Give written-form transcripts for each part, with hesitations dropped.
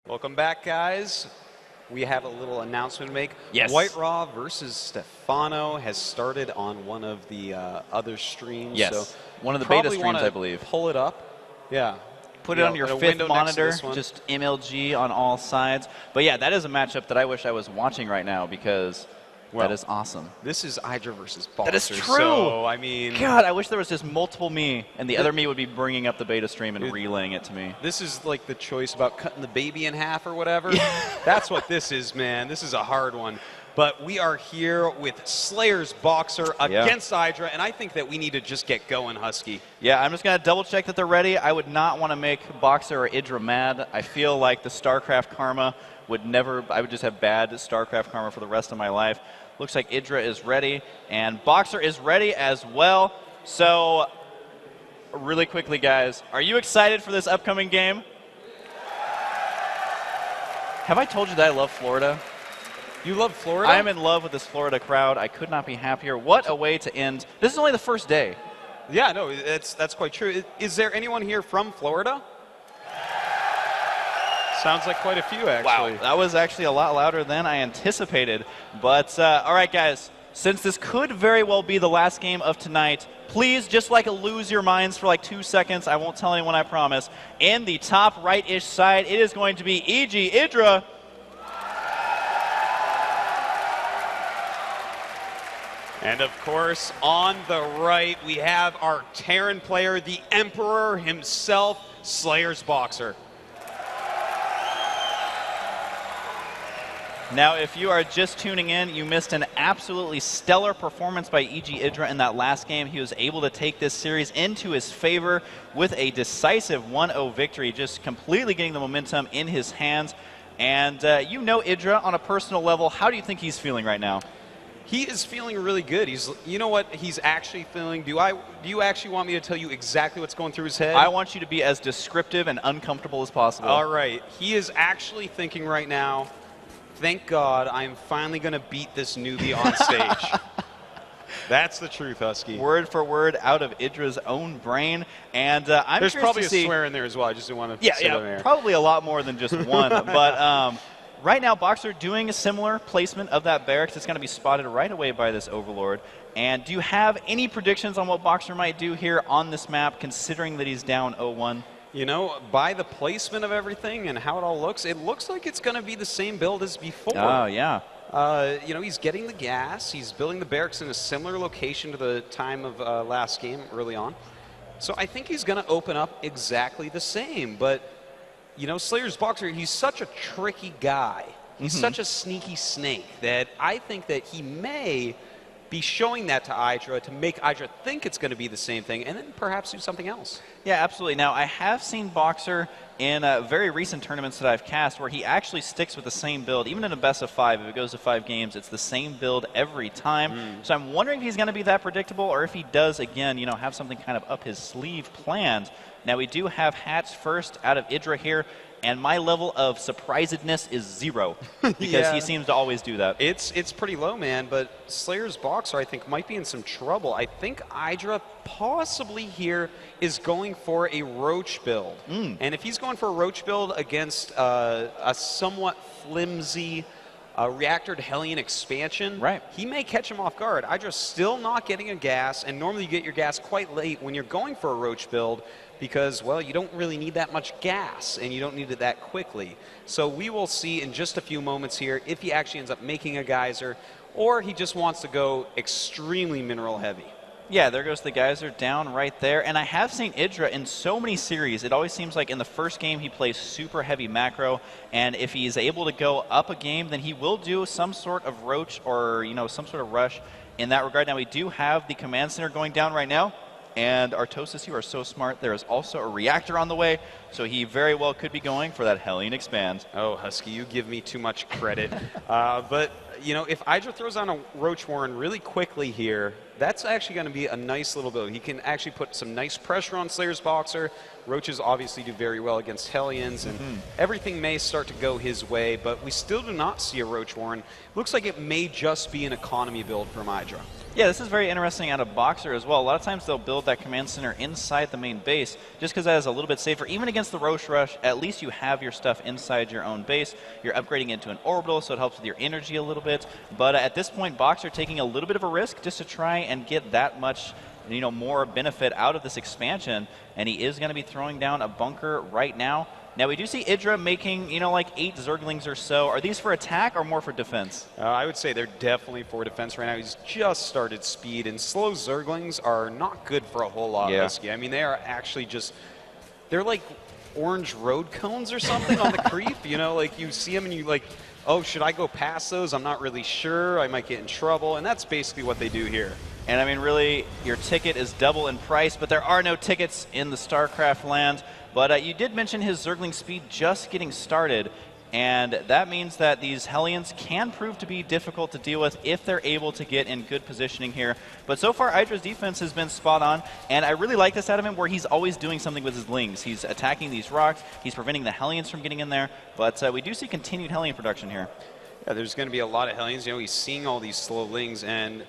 Welcome back, guys. We have a little announcement to make. Yes. White Raw versus Stefano has started on one of the other streams. Yes. So One of the beta probably streams, wanna I believe. Pull it up. Yeah. Put it on your a fifth window next to monitor, this one. just MLG on all sides. But yeah, that is a matchup that I wish I was watching right now because that is awesome. This is EGldra versus Boxer. That is true. So, I mean, God, I wish there was just multiple me, and the other me would be bringing up the beta stream and relaying it to me. This is like the choice about cutting the baby in half or whatever. That's what this is, man. This is a hard one. But we are here with SlayerSBoxer against EGldra, and I think that we need to just get going, Husky. Yeah, I'm just going to double-check that they're ready. I would not want to make Boxer or EGldra mad. I feel like the StarCraft karma would never – I would just have bad StarCraft karma for the rest of my life. Looks like EGldra is ready, and Boxer is ready as well. So, really quickly, guys, are you excited for this upcoming game? Have I told you that I love Florida? You love Florida? I am in love with this Florida crowd. I could not be happier. What a way to end. This is only the first day. Yeah, no, that's quite true. Is there anyone here from Florida? Sounds like quite a few, actually. Wow, that was actually a lot louder than I anticipated. But, all right, guys, since this could very well be the last game of tonight, please just lose your minds for like 2 seconds. I won't tell anyone, I promise. In the top right-ish side, it is going to be EGldra. And of course, on the right, we have our Terran player, the Emperor himself, SlayerSBoxer. Now, if you are just tuning in, you missed an absolutely stellar performance by EGldra in that last game. He was able to take this series into his favor with a decisive 1-0 victory, just completely getting the momentum in his hands. And you know EGldra on a personal level. How do you think he's feeling right now? He is feeling really good. You know what he's actually feeling? Do you actually want me to tell you exactly what's going through his head? I want you to be as descriptive and uncomfortable as possible. All right. He is actually thinking right now, thank God I'm finally going to beat this newbie on stage. That's the truth, Husky. Word for word out of EGLdra's own brain. And There's probably a swear in there as well. I just didn't want to say that there. Probably a lot more than just one. But right now, Boxer doing a similar placement of that barracks. It's going to be spotted right away by this Overlord. And do you have any predictions on what Boxer might do here on this map, considering that he's down 0-1? You know, by the placement of everything and how it all looks, it looks like it's going to be the same build as before. Oh, yeah. You know, he's getting the gas. He's building the barracks in a similar location to the time of last game early on. So I think he's going to open up exactly the same. But, you know, SlayerSBoxer, he's such a tricky guy. He's such a sneaky snake that I think that he may be showing that to EGldra to make EGldra think it's going to be the same thing and then perhaps do something else. Yeah, absolutely. Now, I have seen Boxer in very recent tournaments that I've cast where he actually sticks with the same build. Even in a best of 5, if it goes to 5 games, it's the same build every time. So I'm wondering if he's going to be that predictable or if he does, again, you know, have something kind of up his sleeve planned. Now, we do have Hatch first out of EGldra here. And my level of surprisedness is 0 because he seems to always do that. It's pretty low, man, but SlayerSBoxer, I think, might be in some trouble. I think EGldra possibly here is going for a Roach build. And if he's going for a Roach build against a somewhat flimsy reactored Hellion expansion, he may catch him off guard. EGLdra's still not getting a gas, and normally you get your gas quite late when you're going for a Roach build because, well, you don't really need that much gas, and you don't need it that quickly. So we will see in just a few moments here if he actually ends up making a geyser, or he just wants to go extremely mineral heavy. Yeah, there goes the geyser down right there. And I have seen EGldra in so many series. It always seems like in the first game he plays super heavy macro, and if he's able to go up a game, then he will do some sort of Roach or, you know, some sort of rush in that regard. Now, we do have the command center going down right now. And Artosis, you are so smart. There is also a reactor on the way, so he very well could be going for that Hellion expand. Oh, Husky, you give me too much credit. But, you know, if EGldra throws on a Roach Warren really quickly here, that's actually going to be a nice little build. He can actually put some nice pressure on SlayerSBoxer. Roaches obviously do very well against Hellions, and everything may start to go his way, but we still do not see a Roach Warren. Looks like it may just be an economy build from EGldra. Yeah, this is very interesting out of Boxer as well. A lot of times they'll build that command center inside the main base just because that is a little bit safer. Even against the Roche Rush, at least you have your stuff inside your own base. You're upgrading into an orbital, so it helps with your energy a little bit. But at this point, Boxer taking a little bit of a risk just to try and get that much more benefit out of this expansion, and he is going to be throwing down a bunker right now. Now, we do see EGldra making, like 8 Zerglings or so. Are these for attack or more for defense? I would say they're definitely for defense right now. He's just started speed, and slow Zerglings are not good for a whole lot, Husky. I mean, they are actually just, they're like orange road cones or something on the creep. Like you see them and you like, oh, should I go past those? I'm not really sure. I might get in trouble, and that's basically what they do here. And I mean, really, your ticket is double in price, but there are no tickets in the StarCraft land. But you did mention his Zergling speed just getting started, and that means that these Hellions can prove to be difficult to deal with if they're able to get in good positioning here. But so far, EGldra's defense has been spot on, and I really like this out of him where he's always doing something with his Lings. He's attacking these rocks, he's preventing the Hellions from getting in there, but we do see continued Hellion production here. Yeah, there's going to be a lot of Hellions. He's seeing all these slow Lings, and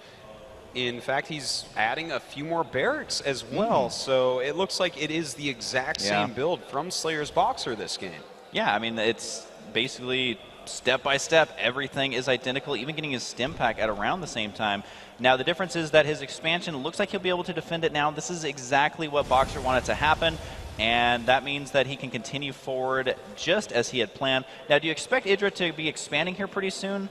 in fact, he's adding a few more barracks as well, so it looks like it is the exact same build from SlayerSBoxer this game. Yeah, I mean, it's basically step by step. Everything is identical, even getting his stim pack at around the same time. Now, the difference is that his expansion looks like he'll be able to defend it now. This is exactly what Boxer wanted to happen, and that means that he can continue forward just as he had planned. Now, do you expect EGldra to be expanding here pretty soon?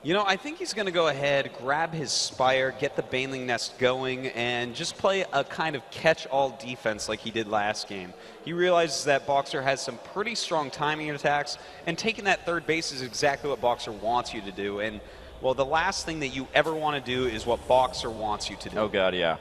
I think he's going to go ahead, grab his Spire, get the Baneling Nest going, and just play a kind of catch-all defense like he did last game. He realizes that Boxer has some pretty strong timing attacks, and taking that third base is exactly what Boxer wants you to do. And, well, the last thing that you ever want to do is what Boxer wants you to do. Oh, God, yeah.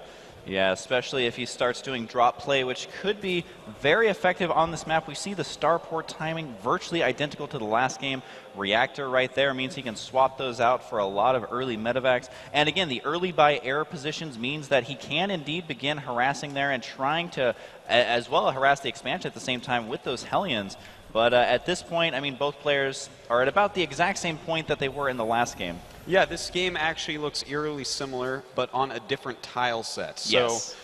Yeah, especially if he starts doing drop play, which could be very effective on this map. We see the starport timing virtually identical to the last game. Reactor right there means he can swap those out for a lot of early medevacs. And again, the early by air positions means that he can indeed begin harassing there and trying to as well harass the expansion at the same time with those Hellions. But at this point, I mean, both players are at about the exact same point that they were in the last game. Yeah, this game actually looks eerily similar, but on a different tile set. So yes.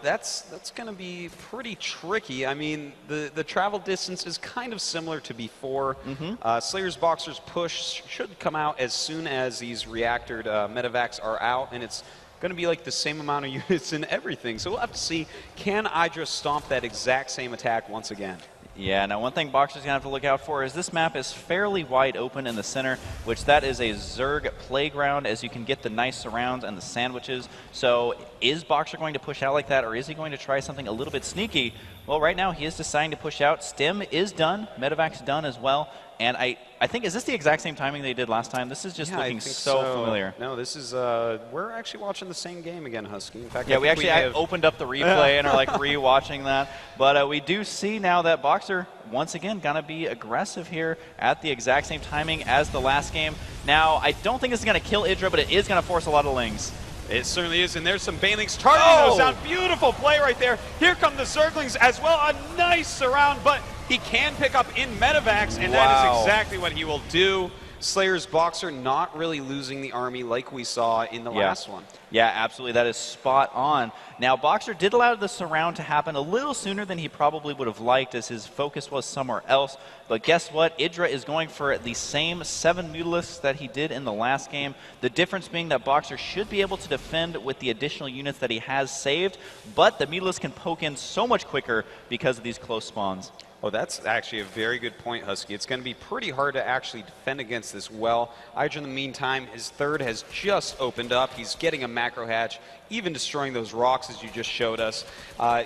That's going to be pretty tricky. I mean, the travel distance is kind of similar to before. SlayerSBoxer's push should come out as soon as these reactored medevacs are out, and it's going to be like the same amount of units and everything. So we'll have to see, can EGldra stomp that exact same attack once again? Yeah, now one thing Boxer's going to have to look out for is this map is fairly wide open in the center, which that is a Zerg playground, as you can get the nice surrounds and the sandwiches. So is Boxer going to push out like that, or is he going to try something a little bit sneaky? Well, right now he is deciding to push out. Stim is done. Medevac's done as well. And I think, is this the exact same timing they did last time? This is just looking so familiar. No, this is, we're actually watching the same game again, Husky. In fact, yeah, I opened up the replay and are like re-watching that. But we do see now that Boxer, once again, going to be aggressive here at the exact same timing as the last game. Now, I don't think this is going to kill EGldra, but it is going to force a lot of Lings. It certainly is, and there's some Banelings targeting those down. Beautiful play right there. Here come the Zerglings as well. A nice surround, but he can pick up in medevacs, and that is exactly what he will do. SlayerSBoxer not really losing the army like we saw in the last one. Yeah, absolutely. That is spot on. Now, Boxer did allow the surround to happen a little sooner than he probably would have liked, as his focus was somewhere else. But guess what? EGldra is going for the same 7 Mutalisks that he did in the last game. The difference being that Boxer should be able to defend with the additional units that he has saved, but the Mutalisks can poke in so much quicker because of these close spawns. Oh, that's actually a very good point, Husky. It's going to be pretty hard to actually defend against this well. EGldra, in the meantime, his third has just opened up. He's getting a macro hatch, even destroying those rocks, as you just showed us.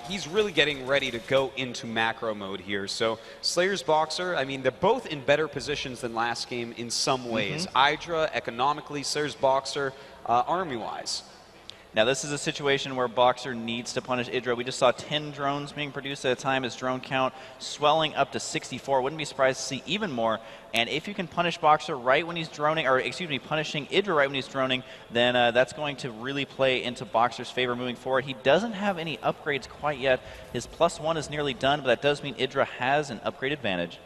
He's really getting ready to go into macro mode here. So SlayerSBoxer, I mean, they're both in better positions than last game in some ways. EGldra, economically, SlayerSBoxer, army-wise. Now, this is a situation where Boxer needs to punish EGldra. We just saw 10 drones being produced at a time. His drone count swelling up to 64. Wouldn't be surprised to see even more. And if you can punish Boxer right when he's droning, or excuse me, punishing EGldra right when he's droning, then that's going to really play into Boxer's favor moving forward. He doesn't have any upgrades quite yet. His +1 is nearly done, but that does mean EGldra has an upgrade advantage.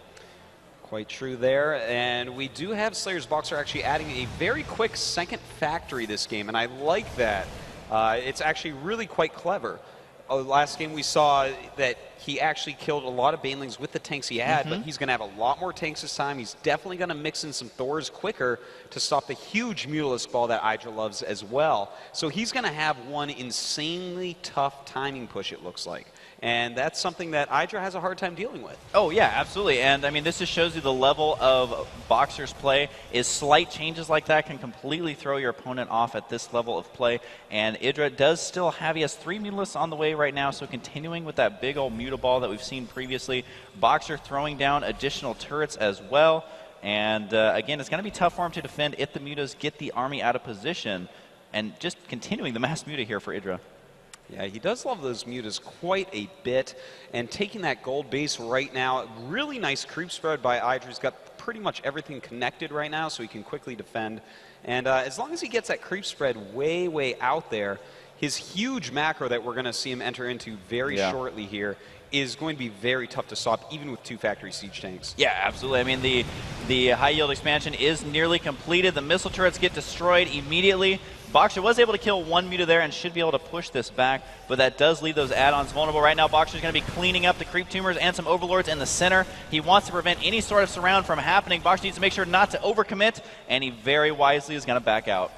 Quite true there. And we do have SlayerSBoxer actually adding a very quick second factory this game, and I like that. It's actually really quite clever. Last game we saw that he actually killed a lot of Banelings with the tanks he had, but he's going to have a lot more tanks this time. He's definitely going to mix in some Thors quicker to stop the huge Mutalisk ball that EGldra loves as well. So he's going to have one insanely tough timing push, it looks like. And that's something that EGldra has a hard time dealing with. Oh, yeah, absolutely. And, I mean, this just shows you the level of Boxer's play is slight changes like that can completely throw your opponent off at this level of play. And EGldra does still have, he has 3 Mutalisks on the way right now, so continuing with that big old Mutaball that we've seen previously. Boxer throwing down additional turrets as well. And, again, it's going to be tough for him to defend if the Mutas get the army out of position. And just continuing the mass Muta here for EGldra. Yeah, he does love those Mutas quite a bit, and taking that gold base right now, really nice creep spread by EGldra. He's got pretty much everything connected right now, so he can quickly defend. And as long as he gets that creep spread way, way out there, his huge macro that we're going to see him enter into very shortly here is going to be very tough to stop, even with 2 factory siege tanks. Yeah, absolutely. I mean, the high yield expansion is nearly completed. The missile turrets get destroyed immediately. Boxer was able to kill 1 Muta there and should be able to push this back, but that does leave those add-ons vulnerable. Right now, Boxer's going to be cleaning up the creep tumors and some overlords in the center. He wants to prevent any sort of surround from happening. Boxer needs to make sure not to overcommit, and he very wisely is going to back out.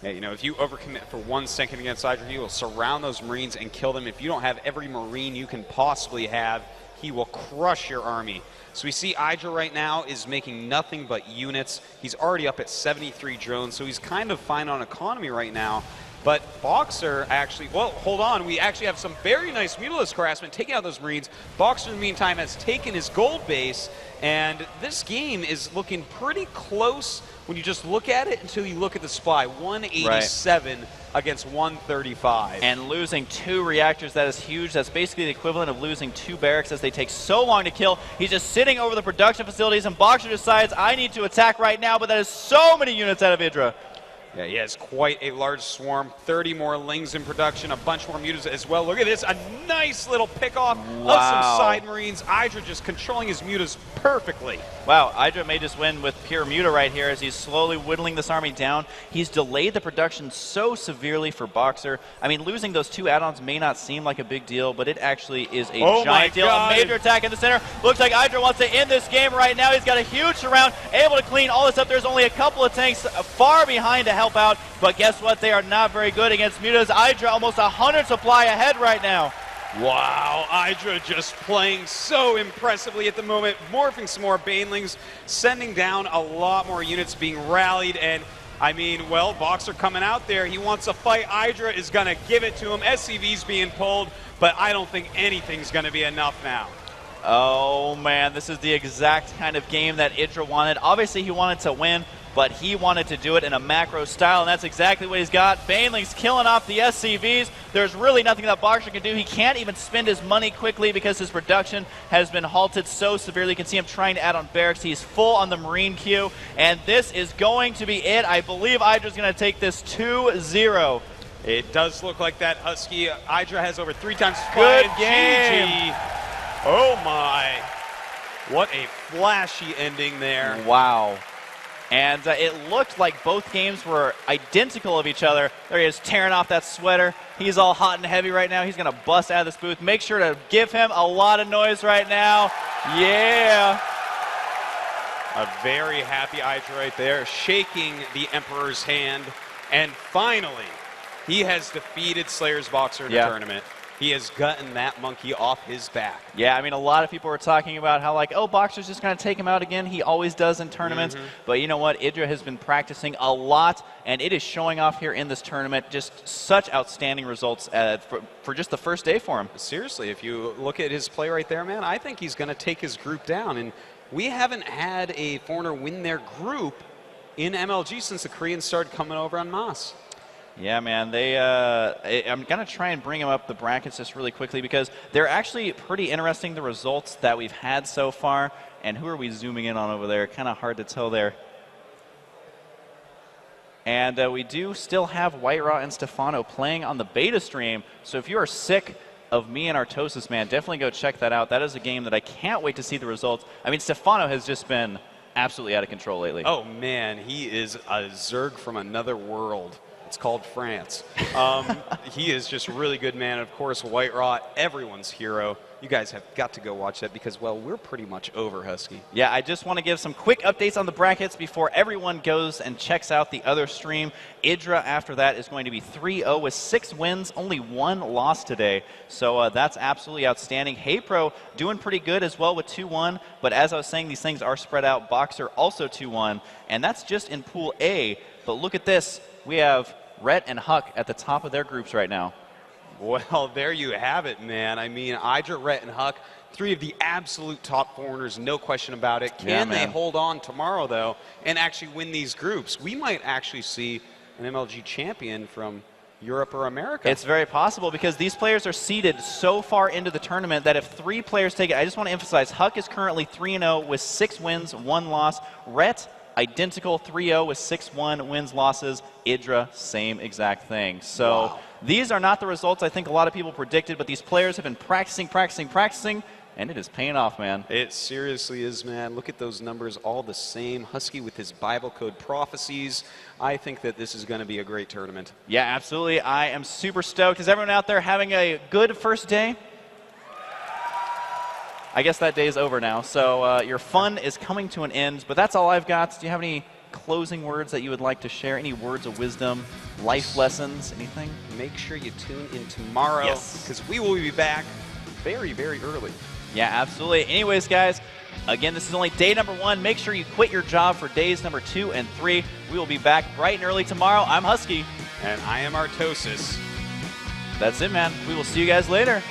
Yeah, you know, if you overcommit for 1 second against EGldra, he will surround those Marines and kill them. If you don't have every Marine you can possibly have, he will crush your army. So we see EGldra right now is making nothing but units. He's already up at 73 drones, so he's kind of fine on economy right now. But Boxer actually, well, hold on. We actually have some very nice Mutalisk harassment taking out those Marines. Boxer, in the meantime, has taken his gold base, and this game is looking pretty close when you just look at it until you look at the supply. 187 against 135. And losing 2 reactors, that is huge. That's basically the equivalent of losing 2 barracks as they take so long to kill. He's just sitting over the production facilities, and Boxer decides, I need to attack right now, but that is so many units out of EGldra. Yeah, he has quite a large swarm. 30 more Lings in production, a bunch more Mutas as well. Look at this, a nice little pick-off of some side Marines. EGldra just controlling his Mutas perfectly. Wow, EGldra may just win with pure Muta right here as he's slowly whittling this army down. He's delayed the production so severely for Boxer. I mean, losing those 2 add-ons may not seem like a big deal, but it actually is a giant deal. A major attack in the center. Looks like EGldra wants to end this game right now. He's got a huge surround, able to clean all this up. There's only a couple of tanks far behind to help out, but guess what? They are not very good against Mutas. EGldra almost 100 supply ahead right now. Wow, EGldra just playing so impressively at the moment, morphing some more Banelings, sending down a lot more units being rallied, and I mean, well, Boxer coming out there, he wants a fight. EGldra is going to give it to him. SCV's being pulled, but I don't think anything's going to be enough now. Oh man, this is the exact kind of game that EGldra wanted. Obviously he wanted to win, but he wanted to do it in a macro style, and that's exactly what he's got. Baneling's killing off the SCVs. There's really nothing that Boxer can do. He can't even spend his money quickly because his production has been halted so severely. You can see him trying to add on barracks. He's full on the Marine queue, and this is going to be it. I believe EGLDRA's going to take this 2-0. It does look like that, Husky. EGldra has over 3 times good game. GG. Oh my. What a flashy ending there. Wow. And it looked like both games were identical of each other. There he is, tearing off that sweater. He's all hot and heavy right now. He's going to bust out of this booth. Make sure to give him a lot of noise right now. Yeah. A very happy EGldRA right there, shaking the Emperor's hand. And finally, he has defeated SlayerSBoxer in the tournament. He has gotten that monkey off his back. Yeah, I mean, a lot of people were talking about how, like, oh, Boxer's just going to take him out again. He always does in tournaments. But you know what? EGLDRA has been practicing a lot, and it is showing off here in this tournament. Just such outstanding results for just the first day for him. Seriously, if you look at his play right there, man, I think he's going to take his group down. And we haven't had a foreigner win their group in MLG since the Koreans started coming over en masse. Yeah, man. I'm going to try and bring them up the brackets just really quickly because they're actually pretty interesting, the results that we've had so far. And who are we zooming in on over there? Kind of hard to tell there. And we do still have White Raw and Stefano playing on the beta stream. So if you are sick of me and Artosis, man. Definitely go check that out. That is a game that I can't wait to see the results. I mean, Stefano has just been absolutely out of control lately. Oh, man, he is a Zerg from another world. It's called France. He is just a really good man. Of course, White Rot, everyone's hero. You guys have got to go watch that because, well, we're pretty much over, Husky. Yeah, I just want to give some quick updates on the brackets before everyone goes and checks out the other stream. EGldra, after that, is going to be 3-0 with 6 wins, only 1 loss today. So that's absolutely outstanding. HeyPro doing pretty good as well with 2-1. But as I was saying, these things are spread out. Boxer also 2-1. And that's just in Pool A. But look at this. We have Rhett and Huck at the top of their groups right now. Well, there you have it, man. I mean, EGldra, Rhett, and Huck, 3 of the absolute top foreigners, no question about it. Can they hold on tomorrow, though, and actually win these groups? We might actually see an MLG champion from Europe or America. It's very possible because these players are seeded so far into the tournament that if 3 players take it, I just want to emphasize, Huck is currently 3-0 with 6 wins, 1 loss. Rhett, identical 3-0 with 6-1 wins, losses. EGldra, same exact thing. So these are not the results I think a lot of people predicted, but these players have been practicing, and it is paying off, man. It seriously is, man. Look at those numbers, all the same. Husky with his Bible code prophecies. I think that this is going to be a great tournament. Yeah, absolutely. I am super stoked. Is everyone out there having a good first day? I guess that day is over now, so your fun is coming to an end, but that's all I've got. Do you have any closing words that you would like to share? Any words of wisdom, life lessons, anything? Make sure you tune in tomorrow, because we will be back very, very early. Yeah, absolutely. Anyways, guys, again, this is only day number 1. Make sure you quit your job for days number 2 and 3. We will be back bright and early tomorrow. I'm Husky. And I am Artosis. That's it, man. We will see you guys later.